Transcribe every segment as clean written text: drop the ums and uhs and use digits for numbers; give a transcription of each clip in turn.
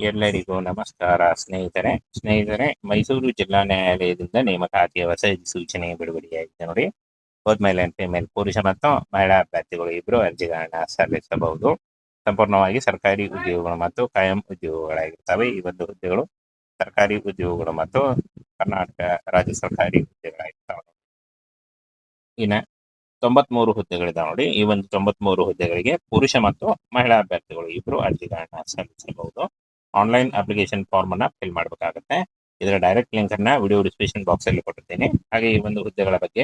ಎಲ್ಲರಿಗೂ ನಮಸ್ಕಾರ ಸ್ನೇಹಿತರೆ ಮೈಸೂರು ಜಿಲ್ಲಾ ನ್ಯಾಯಾಲಯದಿಂದ ನೇಮಕಾತಿಯ ಹೊಸ ಸೂಚನೆ ಬಿಡುಗಡೆಯಾಗಿದೆ ನೋಡಿ. ಬೋತ್ ಮೇಲ್ ಅಂಡ್ ಫಿಮೇಲ್ ಪುರುಷ ಮತ್ತು ಮಹಿಳಾ ಅಭ್ಯರ್ಥಿಗಳು ಇಬ್ಬರು ಅರ್ಜಿಗಳನ್ನ ಸಲ್ಲಿಸಬಹುದು. ಸಂಪೂರ್ಣವಾಗಿ ಸರ್ಕಾರಿ ಉದ್ಯೋಗಗಳು ಮತ್ತು ಕಾಯಂ ಉದ್ಯೋಗಗಳಾಗಿರ್ತವೆ. ಈ ಒಂದು ಹುದ್ದೆಗಳು ಸರ್ಕಾರಿ ಉದ್ಯೋಗಗಳು ಮತ್ತು ಕರ್ನಾಟಕ ರಾಜ್ಯ ಸರ್ಕಾರಿ ಹುದ್ದೆಗಳಾಗಿರ್ತವೆ. ಇನ್ನು 93 ಹುದ್ದೆಗಳಿದಾವೆ ನೋಡಿ. ಈ ಒಂದು 93 ಹುದ್ದೆಗಳಿಗೆ ಪುರುಷ ಮತ್ತು ಮಹಿಳಾ ಅಭ್ಯರ್ಥಿಗಳು ಇಬ್ಬರು ಅರ್ಜಿಗಳನ್ನ ಸಲ್ಲಿಸಬಹುದು. ಆನ್ಲೈನ್ ಅಪ್ಲಿಕೇಶನ್ ಫಾರ್ಮ್ ಅನ್ನ ಫಿಲ್ ಮಾಡಬೇಕಾಗುತ್ತೆ. ಇದರ ಡೈರೆಕ್ಟ್ ಲಿಂಕ್ ಅನ್ನ ವಿಡಿಯೋ ಡಿಸ್ಕ್ರಿಪ್ಷನ್ ಬಾಕ್ಸ್ ಅಲ್ಲಿ ಕೊಟ್ಟಿದ್ದೀನಿ. ಹಾಗೆ ಈ ಒಂದು ಹುದ್ದೆಗಳ ಬಗ್ಗೆ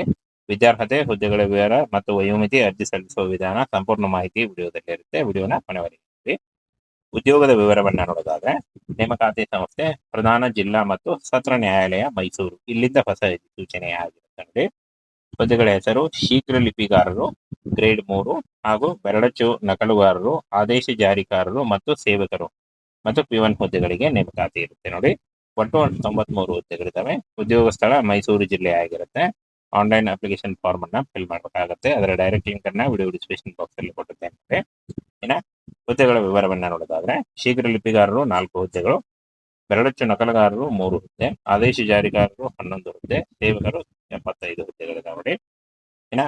ವಿದ್ಯಾರ್ಹತೆ, ಹುದ್ದೆಗಳ ವಿವರ ಮತ್ತು ವಯೋಮಿತಿ, ಅರ್ಜಿ ಸಲ್ಲಿಸುವ ವಿಧಾನ, ಸಂಪೂರ್ಣ ಮಾಹಿತಿ ವಿಡಿಯೋದಲ್ಲಿ ಇರುತ್ತೆ. ವಿಡಿಯೋನ ಕೊನೆವರೆಗೆ ನೋಡಿ. ಉದ್ಯೋಗದ ವಿವರವನ್ನ ನೋಡೋದಾದ್ರೆ, ನೇಮಕಾತಿ ಸಂಸ್ಥೆ ಪ್ರಧಾನ ಜಿಲ್ಲಾ ಮತ್ತು ಸತ್ರ ನ್ಯಾಯಾಲಯ ಮೈಸೂರು, ಇಲ್ಲಿಂದ ಹೊಸ ಸೂಚನೆ ಆಗಿರುತ್ತೆ ನೋಡಿ. ಹುದ್ದೆಗಳ ಹೆಸರು ಶೀಘ್ರ ಲಿಪಿಗಾರರು ಗ್ರೇಡ್ 3 ಹಾಗೂ ಬೆರಳಚ್ಚು ನಕಲುಗಾರರು, ಆದೇಶ ಜಾರಿಕಾರರು ಮತ್ತು ಸೇವಕರು ಮತ್ತು P1 ಹುದ್ದೆಗಳಿಗೆ ನೇಮಕಾತಿ ಇರುತ್ತೆ ನೋಡಿ. ಒಟ್ಟು 93 ಹುದ್ದೆಗಳಿದ್ದಾವೆ. ಉದ್ಯೋಗ ಸ್ಥಳ ಮೈಸೂರು ಜಿಲ್ಲೆ ಆಗಿರುತ್ತೆ. ಆನ್ಲೈನ್ ಅಪ್ಲಿಕೇಶನ್ ಫಾರ್ಮ್ ಅನ್ನ ಫಿಲ್ ಮಾಡಬೇಕಾಗುತ್ತೆ. ಅದರ ಡೈರೆಕ್ಟ್ ಲಿಂಕ್ ಅನ್ನ ವಿಡಿಯೋ ಡಿಸ್ಕ್ರಿಪ್ಷನ್ ಬಾಕ್ಸ್ ಅಲ್ಲಿ ಕೊಟ್ಟಿದ್ದೇನೆ. ಇನ್ನ ಹುದ್ದೆಗಳ ವಿವರವನ್ನ ನೋಡೋದಾದ್ರೆ, ಶೀಘ್ರ ಲಿಪಿಗಾರರು 4 ಹುದ್ದೆಗಳು, ಬೆರಳಚ್ಚು ನಕಲುಗಾರರು 3 ಹುದ್ದೆ, ಆದೇಶ ಜಾರಿಕಾರರು 11 ಹುದ್ದೆ, ಸೇವಕರು 75 ಹುದ್ದೆಗಳಿದಾವೆ ನೋಡಿ. ಇನ್ನ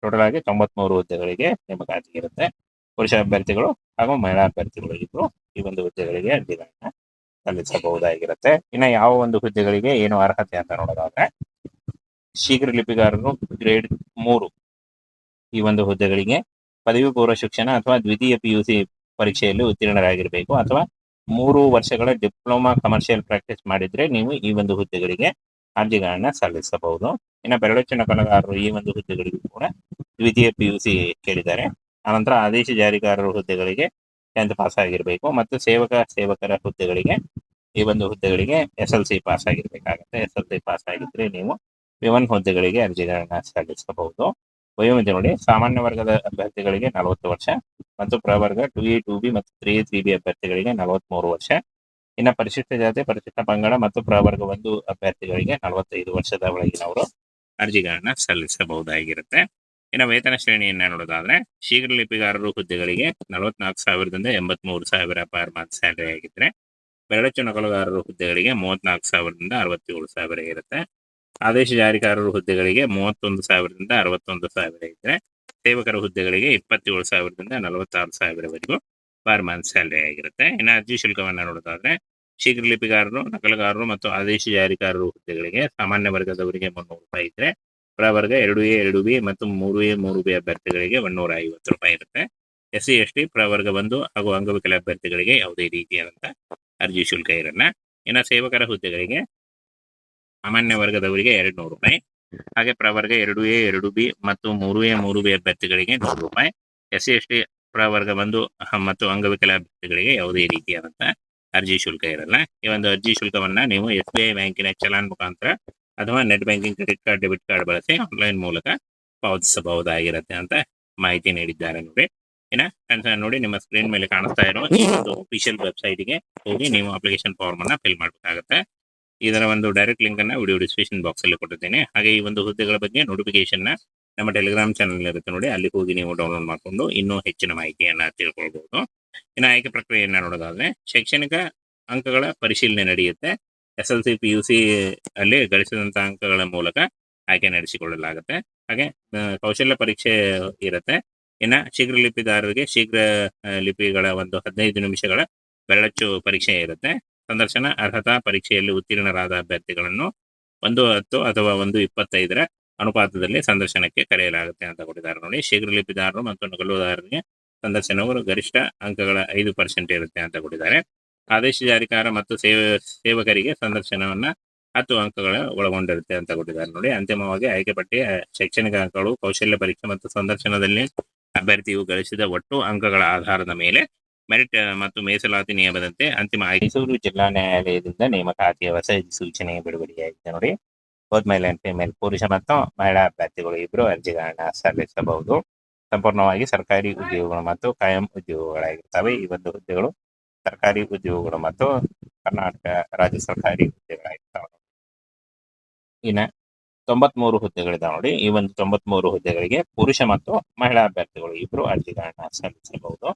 ಟೋಟಲ್ ಆಗಿ 93 ಹುದ್ದೆಗಳಿಗೆ ನೇಮಕಾತಿ ಇರುತ್ತೆ. ಪುರುಷ ಅಭ್ಯರ್ಥಿಗಳು ಹಾಗೂ ಮಹಿಳಾ ಅಭ್ಯರ್ಥಿಗಳು ಇಬ್ಬರು ಈ ಒಂದು ಹುದ್ದೆಗಳಿಗೆ ಅರ್ಜಿಗಳನ್ನ ಸಲ್ಲಿಸಬಹುದಾಗಿರುತ್ತೆ. ಇನ್ನು ಯಾವ ಒಂದು ಹುದ್ದೆಗಳಿಗೆ ಏನು ಅರ್ಹತೆ ಅಂತ ನೋಡೋದಾದ್ರೆ, ಶೀಘ್ರ ಲಿಪಿಗಾರರು ಗ್ರೇಡ್ 3 ಈ ಒಂದು ಹುದ್ದೆಗಳಿಗೆ ಪದವಿ ಪೂರ್ವ ಶಿಕ್ಷಣ ಅಥವಾ ದ್ವಿತೀಯ PUC ಪರೀಕ್ಷೆಯಲ್ಲಿ ಉತ್ತೀರ್ಣರಾಗಿರಬೇಕು ಅಥವಾ 3 ವರ್ಷಗಳ ಡಿಪ್ಲೊಮಾ ಕಮರ್ಷಿಯಲ್ ಪ್ರಾಕ್ಟೀಸ್ ಮಾಡಿದ್ರೆ ನೀವು ಈ ಒಂದು ಹುದ್ದೆಗಳಿಗೆ ಅರ್ಜಿಗಳನ್ನ ಸಲ್ಲಿಸಬಹುದು. ಇನ್ನು ಬೆರಳಚ್ಚು ನಕಲುಗಾರರು ಈ ಒಂದು ಹುದ್ದೆಗಳಿಗೂ ಕೂಡ ದ್ವಿತೀಯ PUC ಕೇಳಿದ್ದಾರೆ. ಅನಂತರ ಆದೇಶ ಜಾರಿಗಾರರ ಹುದ್ದೆಗಳಿಗೆ 10th ಪಾಸ್ ಆಗಿರಬೇಕು ಮತ್ತು ಸೇವಕರ ಹುದ್ದೆಗಳಿಗೆ ಈ ಒಂದು ಹುದ್ದೆಗಳಿಗೆ SLC ಪಾಸ್ ಆಗಿರ್ಬೇಕಾಗುತ್ತೆ. SLC ಪಾಸ್ ಆಗಿದ್ರೆ ನೀವು P1 ಹುದ್ದೆಗಳಿಗೆ ಅರ್ಜಿಗಳನ್ನ ಸಲ್ಲಿಸಬಹುದು. ವಯೋಮಿತಿ ನೋಡಿ, ಸಾಮಾನ್ಯ ವರ್ಗದ ಅಭ್ಯರ್ಥಿಗಳಿಗೆ 40 ವರ್ಷ ಮತ್ತು ಪ್ರವರ್ಗ 2A 2B ಮತ್ತು 3A 3B ಅಭ್ಯರ್ಥಿಗಳಿಗೆ 43 ವರ್ಷ. ಇನ್ನು ಪರಿಶಿಷ್ಟ ಜಾತಿ, ಪರಿಶಿಷ್ಟ ಪಂಗಡ ಮತ್ತು ಪ್ರವರ್ಗ 1 ಅಭ್ಯರ್ಥಿಗಳಿಗೆ 45 ವರ್ಷದ ಒಳಗಿನವರು ಅರ್ಜಿಗಳನ್ನ ಸಲ್ಲಿಸಬಹುದಾಗಿರುತ್ತೆ. ಇನ್ನು ವೇತನ ಶ್ರೇಣಿಯನ್ನ ನೋಡೋದಾದ್ರೆ, ಶೀಘ್ರ ಲಿಪಿಗಾರರು ಹುದ್ದೆಗಳಿಗೆ 44,000ದಿಂದ 83,000 ಪರ್ ಮಂತ್ ಸ್ಯಾಲರಿ ಆಗಿದ್ರೆ, ಬೆರಳಚ್ಚು ನಕಲುಗಾರರು ಹುದ್ದೆಗಳಿಗೆ 34,000ದಿಂದ 67,000 ಇರುತ್ತೆ. ಆದೇಶ ಜಾರಿಕಾರರು ಹುದ್ದೆಗಳಿಗೆ 31,000ದಿಂದ 61,000 ಇದ್ರೆ, ಸೇವಕರ ಹುದ್ದೆಗಳಿಗೆ 27,000ದಿಂದ 46,000ವರೆಗೂ ಪರ್ ಮಂತ್ ಸ್ಯಾಲರಿ ಆಗಿರುತ್ತೆ. ಇನ್ನು ಅರ್ಜಿ ಶುಲ್ಕವನ್ನ ನೋಡೋದಾದ್ರೆ, ಶೀಘ್ರ ಲಿಪಿಗಾರರು, ನಕಲುಗಾರರು ಮತ್ತು ಆದೇಶ ಜಾರಿಕಾರರು ಹುದ್ದೆಗಳಿಗೆ ಸಾಮಾನ್ಯ ವರ್ಗದವರಿಗೆ 300 ರೂಪಾಯಿ ಇದ್ರೆ, ಪ್ರವರ್ಗ 2A 2B ಮತ್ತು 3A 3B ಅಭ್ಯರ್ಥಿಗಳಿಗೆ 150 ರೂಪಾಯಿ ಇರುತ್ತೆ. SC ST ಪ್ರವರ್ಗ 1 ಹಾಗೂ ಅಂಗವಿಕಲ ಅಭ್ಯರ್ಥಿಗಳಿಗೆ ಯಾವುದೇ ರೀತಿಯಾದಂತ ಅರ್ಜಿ ಶುಲ್ಕ ಇರಲ್ಲ. ಇನ್ನು ಸೇವಕರ ಹುದ್ದೆಗಳಿಗೆ ಸಾಮಾನ್ಯ ವರ್ಗದವರಿಗೆ 200 ರೂಪಾಯಿ, ಹಾಗೆ ಪ್ರವರ್ಗ 2A 2B ಮತ್ತು 3A 3B ಅಭ್ಯರ್ಥಿಗಳಿಗೆ 100 ರೂಪಾಯಿ. SC ST ಪ್ರವರ್ಗ 1 ಮತ್ತು ಅಂಗವಿಕಲ ಅಭ್ಯರ್ಥಿಗಳಿಗೆ ಯಾವುದೇ ರೀತಿಯಾದಂತ ಅರ್ಜಿ ಶುಲ್ಕ ಇರಲ್ಲ. ಈ ಒಂದು ಅರ್ಜಿ ಶುಲ್ಕವನ್ನ ನೀವು SBI ಬ್ಯಾಂಕಿನ ಚಲಾನ್ ಮುಖಾಂತರ ಅಥವಾ net banking, credit card, debit card ಬಳಸಿ ಆನ್ಲೈನ್ ಮೂಲಕ ಪಾವತಿಸಬಹುದಾಗಿರುತ್ತೆ ಅಂತ ಮಾಹಿತಿ ನೀಡಿದ್ದಾರೆ ನೋಡಿ. ಇನ್ನ ನೋಡಿ, ನಿಮ್ಮ ಸ್ಕ್ರೀನ್ ಮೇಲೆ ಕಾಣಿಸ್ತಾ ಇರೋ ಈ ಒಂದು ಅಫಿಷಿಯಲ್ ವೆಬ್ಸೈಟ್ಗೆ ಹೋಗಿ ನೀವು ಅಪ್ಲಿಕೇಶನ್ ಫಾರ್ಮ್ ಅನ್ನ ಫಿಲ್ ಮಾಡಬೇಕಾಗುತ್ತೆ. ಇದರ ಒಂದು ಡೈರೆಕ್ಟ್ ಲಿಂಕ್ ಅನ್ನ ವಿಡಿಯೋ ಡಿಸ್ಕ್ರಿಪ್ಷನ್ ಬಾಕ್ಸ್ ಅಲ್ಲಿ ಕೊಟ್ಟಿದ್ದೇನೆ. ಹಾಗೆ ಈ ಒಂದು ಹುದ್ದೆಗಳ ಬಗ್ಗೆ ನೋಟಿಫಿಕೇಶನ್ ನಮ್ಮ ಟೆಲಿಗ್ರಾಮ್ ಚಾನಲ್ ಇರುತ್ತೆ ನೋಡಿ, ಅಲ್ಲಿ ಹೋಗಿ ನೀವು ಡೌನ್ಲೋಡ್ ಮಾಡಿಕೊಂಡು ಇನ್ನೂ ಹೆಚ್ಚಿನ ಮಾಹಿತಿಯನ್ನ ತಿಳ್ಕೊಳ್ಬಹುದು. ಇನ್ನು ಆಯ್ಕೆ ಪ್ರಕ್ರಿಯೆಯನ್ನ ನೋಡೋದಾದ್ರೆ, ಶೈಕ್ಷಣಿಕ ಅಂಕಗಳ ಪರಿಶೀಲನೆ ನಡೆಯುತ್ತೆ. SLC PUC ಅಲ್ಲಿ ಗಳಿಸಿದಂತ ಅಂಕಗಳ ಮೂಲಕ ಆಯ್ಕೆ ನಡೆಸಿಕೊಳ್ಳಲಾಗುತ್ತೆ. ಹಾಗೆ ಕೌಶಲ್ಯ ಪರೀಕ್ಷೆ ಇರುತ್ತೆ. ಇನ್ನು ಶೀಘ್ರ ಲಿಪಿದಾರರಿಗೆ ಶೀಘ್ರ ಲಿಪಿಗಳ ಒಂದು 15 ನಿಮಿಷಗಳ ಬೆರಳಚ್ಚು ಪರೀಕ್ಷೆ ಇರುತ್ತೆ. ಸಂದರ್ಶನ ಅರ್ಹತಾ ಪರೀಕ್ಷೆಯಲ್ಲಿ ಉತ್ತೀರ್ಣರಾದ ಅಭ್ಯರ್ಥಿಗಳನ್ನು 1:10 ಅಥವಾ 1:25 ಅನುಪಾತದಲ್ಲಿ ಸಂದರ್ಶನಕ್ಕೆ ಕರೆಯಲಾಗುತ್ತೆ ಅಂತ ಕೊಟ್ಟಿದ್ದಾರೆ ನೋಡಿ. ಶೀಘ್ರ ಲಿಪಿದಾರರು ಮತ್ತು ನಕಲುದಾರರಿಗೆ ಸಂದರ್ಶನವು ಗರಿಷ್ಠ ಅಂಕಗಳ 5% ಇರುತ್ತೆ ಅಂತ ಕೊಟ್ಟಿದ್ದಾರೆ. ಆದೇಶ ಜಾರಿಕಾರ ಮತ್ತು ಸೇವಕರಿಗೆ ಸಂದರ್ಶನವನ್ನ 10 ಅಂಕಗಳ ಒಳಗೊಂಡಿರುತ್ತೆ ಅಂತ ಕೊಟ್ಟಿದ್ದಾರೆ ನೋಡಿ. ಅಂತಿಮವಾಗಿ ಆಯ್ಕೆ ಪಟ್ಟಿಯ ಶೈಕ್ಷಣಿಕ ಅಂಕಗಳು, ಕೌಶಲ್ಯ ಪರೀಕ್ಷೆ ಮತ್ತು ಸಂದರ್ಶನದಲ್ಲಿ ಅಭ್ಯರ್ಥಿಯು ಗಳಿಸಿದ ಒಟ್ಟು ಅಂಕಗಳ ಆಧಾರದ ಮೇಲೆ ಮೆರಿಟ್ ಮತ್ತು ಮೀಸಲಾತಿ ನಿಯಮದಂತೆ ಅಂತಿಮ ಆಯ್ಕೆ. ಮೈಸೂರು ಜಿಲ್ಲಾ ನ್ಯಾಯಾಲಯದಿಂದ ನೇಮಕಾತಿಯ ಹೊಸ ಸೂಚನೆ ಬಿಡುಗಡೆಯಾಗಿದೆ ನೋಡಿ. ಬೋತ್ ಮೇಲ್ ಅಂಡ್ ಫಿಮೇಲ್ ಪುರುಷ ಮತ್ತು ಮಹಿಳಾ ಅಭ್ಯರ್ಥಿಗಳು ಇಬ್ಬರು ಅರ್ಜಿಗಳನ್ನ ಸಲ್ಲಿಸಬಹುದು. ಸಂಪೂರ್ಣವಾಗಿ ಸರ್ಕಾರಿ ಉದ್ಯೋಗಗಳು ಮತ್ತು ಕಾಯಂ ಉದ್ಯೋಗಗಳಾಗಿರ್ತವೆ. ಈ ಒಂದು ಹುದ್ದೆಗಳು ಸರ್ಕಾರಿ ಉದ್ಯೋಗಗಳು ಮತ್ತು ಕರ್ನಾಟಕ ರಾಜ್ಯ ಸರ್ಕಾರಿ ಹುದ್ದೆಗಳಾಗಿರ್ತವೆ. ಇನ್ನು 93 ಹುದ್ದೆಗಳಿದಾವೆ ನೋಡಿ. ಈ ಒಂದು 93 ಹುದ್ದೆಗಳಿಗೆ ಪುರುಷ ಮತ್ತು ಮಹಿಳಾ ಅಭ್ಯರ್ಥಿಗಳು ಇಬ್ಬರು ಅರ್ಜಿಗಳನ್ನ ಸಲ್ಲಿಸಬಹುದು.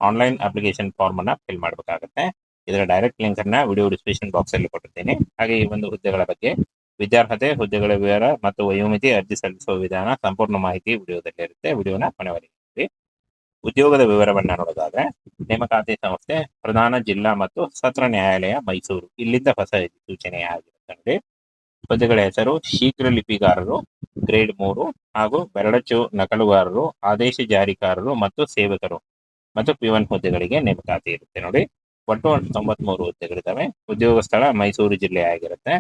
ಆನ್ಲೈನ್ ಅಪ್ಲಿಕೇಶನ್ ಫಾರ್ಮ್ ಅನ್ನ ಫಿಲ್ ಮಾಡಬೇಕಾಗುತ್ತೆ. ಇದರ ಡೈರೆಕ್ಟ್ ಲಿಂಕ್ ಅನ್ನ ವಿಡಿಯೋ ಡಿಸ್ಕ್ರಿಪ್ಷನ್ ಬಾಕ್ಸ್ ಅಲ್ಲಿ ಕೊಟ್ಟಿದ್ದೇನೆ. ಹಾಗೆ ಈ ಒಂದು ಹುದ್ದೆಗಳ ಬಗ್ಗೆ ವಿದ್ಯಾರ್ಹತೆ, ಹುದ್ದೆಗಳ ವಿವರ ಮತ್ತು ವಯೋಮಿತಿ, ಅರ್ಜಿ ಸಲ್ಲಿಸುವ ವಿಧಾನ, ಸಂಪೂರ್ಣ ಮಾಹಿತಿ ವಿಡಿಯೋದಲ್ಲಿ ಇರುತ್ತೆ. ವಿಡಿಯೋನ ಕೊನೆವರೆಗೆ ನೋಡಿ. ಉದ್ಯೋಗದ ವಿವರವನ್ನ ನೋಡೋದಾದ್ರೆ, ನೇಮಕಾತಿ ಸಂಸ್ಥೆ ಪ್ರಧಾನ ಜಿಲ್ಲಾ ಮತ್ತು ಸತ್ರ ನ್ಯಾಯಾಲಯ ಮೈಸೂರು, ಇಲ್ಲಿಂದ ಹೊಸ ಸೂಚನೆ ಆಗಿರುತ್ತೆ ನೋಡಿ. ಹುದ್ದೆಗಳ ಹೆಸರು ಶೀಘ್ರ ಲಿಪಿಗಾರರು ಗ್ರೇಡ್ 3 ಹಾಗೂ ಬೆರಳಚ್ಚು ನಕಲುಗಾರರು, ಆದೇಶ ಜಾರಿಕಾರರು ಮತ್ತು ಸೇವಕರು ಮತ್ತು P1 ಹುದ್ದೆಗಳಿಗೆ ನೇಮಕಾತಿ ಇರುತ್ತೆ ನೋಡಿ. ಒಟ್ಟು 93 ಹುದ್ದೆಗಳಿದ್ದಾವೆ. ಉದ್ಯೋಗ ಸ್ಥಳ ಮೈಸೂರು ಜಿಲ್ಲೆ ಆಗಿರುತ್ತೆ.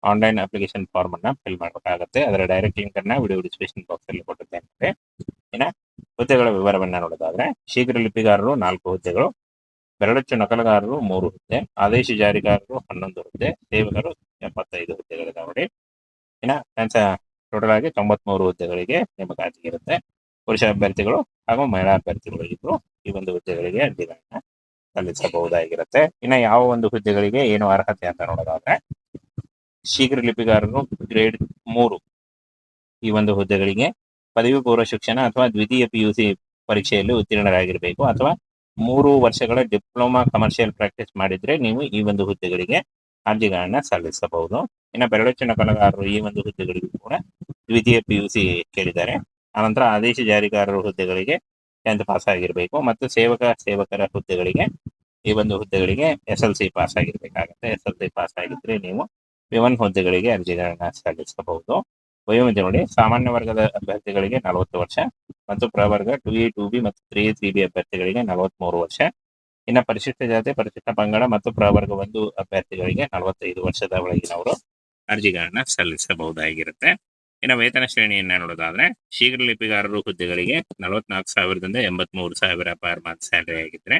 ಆನ್ಲೈನ್ ಅಪ್ಲಿಕೇಶನ್ ಫಾರ್ಮ್ ಅನ್ನ ಫಿಲ್ ಮಾಡಬೇಕಾಗುತ್ತೆ. ಅದರ ಡೈರೆಕ್ಟ್ ಲಿಂಕ್ ಅನ್ನ ವಿಡಿಯೋ ಡಿಸ್ಕ್ರಿಪ್ಷನ್ ಬಾಕ್ಸ್ ಅಲ್ಲಿ ಕೊಟ್ಟಿದ್ದೇನೆ. ಇನ್ನ ಹುದ್ದೆಗಳ ವಿವರವನ್ನ ನೋಡೋದಾದ್ರೆ, ಶೀಘ್ರ ಲಿಪಿಗಾರರು 4 ಹುದ್ದೆಗಳು, ಬೆರಳಚ್ಚು ನಕಲುಗಾರರು 3 ಹುದ್ದೆ, ಆದೇಶ ಜಾರಿಗಾರರು 11 ಹುದ್ದೆ, ಸೇವಕರು 75 ಹುದ್ದೆಗಳಿದಾವೆ ನೋಡಿ. ಇನ್ನ ಟೋಟಲ್ ಆಗಿ 93 ಹುದ್ದೆಗಳಿಗೆ ನೇಮಕಾತಿ ಇರುತ್ತೆ. ಪುರುಷ ಅಭ್ಯರ್ಥಿಗಳು ಹಾಗೂ ಮಹಿಳಾ ಅಭ್ಯರ್ಥಿಗಳು ಇಬ್ರು ಈ ಒಂದು ಹುದ್ದೆಗಳಿಗೆ ಅರ್ಜಿಗಳನ್ನ ಸಲ್ಲಿಸಬಹುದಾಗಿರುತ್ತೆ. ಇನ್ನ ಯಾವ ಒಂದು ಹುದ್ದೆಗಳಿಗೆ ಏನು ಅರ್ಹತೆ ಅಂತ ನೋಡೋದಾದ್ರೆ, ಶೀಘ್ರ ಲಿಪಿಗಾರರು ಗ್ರೇಡ್ 3 ಈ ಒಂದು ಹುದ್ದೆಗಳಿಗೆ ಪದವಿ ಪೂರ್ವ ಶಿಕ್ಷಣ ಅಥವಾ ದ್ವಿತೀಯ PUC ಪರೀಕ್ಷೆಯಲ್ಲಿ ಉತ್ತೀರ್ಣರಾಗಿರಬೇಕು ಅಥವಾ 3 ವರ್ಷಗಳ ಡಿಪ್ಲೊಮಾ ಕಮರ್ಷಿಯಲ್ ಪ್ರಾಕ್ಟೀಸ್ ಮಾಡಿದ್ರೆ ನೀವು ಈ ಒಂದು ಹುದ್ದೆಗಳಿಗೆ ಅರ್ಜಿಗಳನ್ನ ಸಲ್ಲಿಸಬಹುದು. ಇನ್ನು ಬೆರಳಚ್ಚು ನಕಲುಗಾರರು ಈ ಒಂದು ಹುದ್ದೆಗಳಿಗೂ ಕೂಡ ದ್ವಿತೀಯ PUC ಕೇಳಿದ್ದಾರೆ. ಆನಂತರ ಆದೇಶ ಜಾರಿಗಾರರ ಹುದ್ದೆಗಳಿಗೆ 10th ಪಾಸ್ ಆಗಿರಬೇಕು ಮತ್ತು ಸೇವಕರ ಹುದ್ದೆಗಳಿಗೆ ಈ ಒಂದು ಹುದ್ದೆಗಳಿಗೆ SLC ಪಾಸ್ ಆಗಿರ್ಬೇಕಾಗುತ್ತೆ. SLC ಪಾಸ್ ಆಗಿದ್ರೆ ನೀವು P1 ಹುದ್ದೆಗಳಿಗೆ ಅರ್ಜಿಗಳನ್ನ ಸಲ್ಲಿಸಬಹುದು. ವಯೋಮಿತಿ ನೋಡಿ, ಸಾಮಾನ್ಯ ವರ್ಗದ ಅಭ್ಯರ್ಥಿಗಳಿಗೆ 40 ವರ್ಷ ಮತ್ತು ಪ್ರವರ್ಗ 2A 2B ಮತ್ತು 3A 3B ಅಭ್ಯರ್ಥಿಗಳಿಗೆ 43 ವರ್ಷ. ಇನ್ನು ಪರಿಶಿಷ್ಟ ಜಾತಿ, ಪರಿಶಿಷ್ಟ ಪಂಗಡ ಮತ್ತು ಪ್ರವರ್ಗ 1 ಅಭ್ಯರ್ಥಿಗಳಿಗೆ 45 ವರ್ಷದ ಒಳಗಿನವರು ಅರ್ಜಿಗಳನ್ನ ಸಲ್ಲಿಸಬಹುದಾಗಿರುತ್ತೆ. ಇನ್ನು ವೇತನ ಶ್ರೇಣಿಯನ್ನ ನೋಡೋದಾದ್ರೆ, ಶೀಘ್ರ ಲಿಪಿಗಾರರು ಹುದ್ದೆಗಳಿಗೆ 44,000ದಿಂದ 83,000 ಪರ್ ಮಂತ್ ಸ್ಯಾಲರಿ ಆಗಿದ್ರೆ,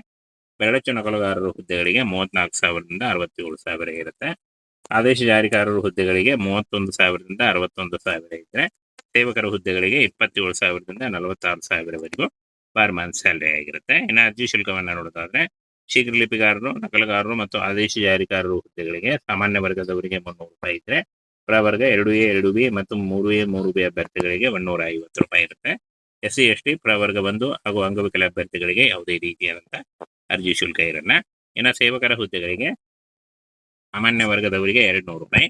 ಬೆರಳಚ್ಚು ನಕಲುಗಾರರು ಹುದ್ದೆಗಳಿಗೆ 34,000ದಿಂದ 67,000 ಇರುತ್ತೆ. ಆದೇಶ ಜಾರಿಕಾರರು ಹುದ್ದೆಗಳಿಗೆ 31,000ದಿಂದ 61,000 ಇದ್ರೆ, ಸೇವಕರ ಹುದ್ದೆಗಳಿಗೆ 27,000ದಿಂದ 46,000ವರೆಗೂ ಪರ್ ಮಂತ್ ಸ್ಯಾಲರಿ ಆಗಿರುತ್ತೆ. ಇನ್ನು ಅರ್ಜಿ ಶುಲ್ಕವನ್ನ ನೋಡೋದಾದ್ರೆ, ಶೀಘ್ರ ಲಿಪಿಗಾರರು, ನಕಲುಗಾರರು ಮತ್ತು ಆದೇಶ ಜಾರಿಕಾರರು ಹುದ್ದೆಗಳಿಗೆ ಸಾಮಾನ್ಯ ವರ್ಗದವರಿಗೆ 300 ರೂಪಾಯಿ ಇದ್ರೆ, ಪ್ರವರ್ಗ 2A 2B ಮತ್ತು 3A 3B ಅಭ್ಯರ್ಥಿಗಳಿಗೆ 150 ರೂಪಾಯಿ ಇರುತ್ತೆ. SC ST ಪ್ರವರ್ಗ 1 ಹಾಗೂ ಅಂಗವಿಕಲ ಅಭ್ಯರ್ಥಿಗಳಿಗೆ ಯಾವುದೇ ರೀತಿಯಾದಂತ ಅರ್ಜಿ ಶುಲ್ಕ ಇರಲ್ಲ. ಇನ್ನು ಸೇವಕರ ಹುದ್ದೆಗಳಿಗೆ ಸಾಮಾನ್ಯ ವರ್ಗದವರಿಗೆ 200 ರೂಪಾಯಿ,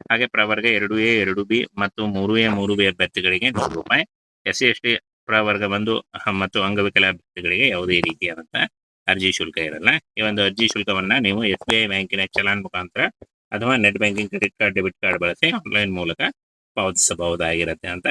ಹಾಗೆ ಪ್ರವರ್ಗ 2A 2B ಮತ್ತು 3A 3B ಅಭ್ಯರ್ಥಿಗಳಿಗೆ 100 ರೂಪಾಯಿ. SC ST ಪ್ರವರ್ಗ 1 ಮತ್ತು ಅಂಗವಿಕಲ ಅಭ್ಯರ್ಥಿಗಳಿಗೆ ಯಾವುದೇ ರೀತಿಯಾದಂತ ಅರ್ಜಿ ಶುಲ್ಕ ಇರಲ್ಲ. ಈ ಒಂದು ಅರ್ಜಿ ಶುಲ್ಕವನ್ನ ನೀವು SBI ಬ್ಯಾಂಕಿನ ಚಲಾನ್ ಮುಖಾಂತರ ಅಥವಾ net banking, credit card, debit card ಬಳಸಿ ಆನ್ಲೈನ್ ಮೂಲಕ ಪಾವತಿಸಬಹುದಾಗಿರುತ್ತೆ ಅಂತ